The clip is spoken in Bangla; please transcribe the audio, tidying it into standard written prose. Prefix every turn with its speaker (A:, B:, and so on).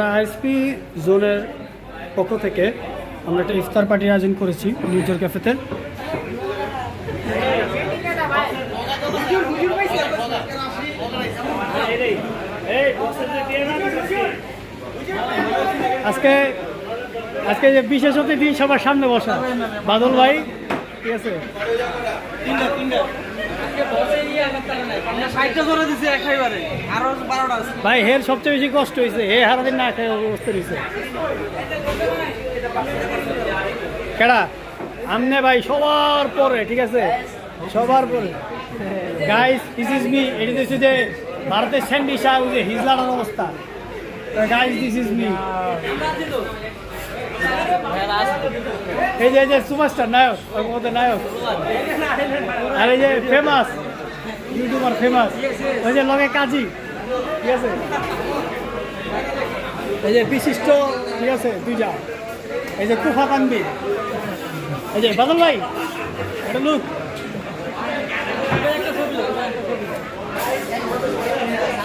A: আমরা আইএসপি জোনের পক্ষ থেকে আমরা একটা ইফতার পার্টির আয়োজন করেছি নিউজর ক্যাফেতে। আজকে আজকে যে বিশেষ অতিথি সবার সামনে বসা বাদল ভাই, ঠিক আছে। ভাই হের সবচেয়ে বেশি কষ্ট হয়েছে, হে হারাদিন না খেয়ে অবস্থা হয়েছে। কেডা আমনে ভাই সবার পরে, ঠিক আছে, সবার পরে। গাইস দিস ইজ মি, এটি হচ্ছে যে ভারতের স্যান্ডি শাহ যে হিজলার অবস্থা। গাইস দিস ইজ মি, এই যে সুপারস্টার নায়ক, ওর মধ্যে নায়ক। আর এই যে ফেমাস ইউটিউবার, ফেমাস ওই যে লগে কাজী, ঠিক আছে। এই যে বিশিষ্ট, ঠিক আছে, দুইটা। এই যে কুফা কান্দি, এই যে বাদল ভাই, এটা লুক।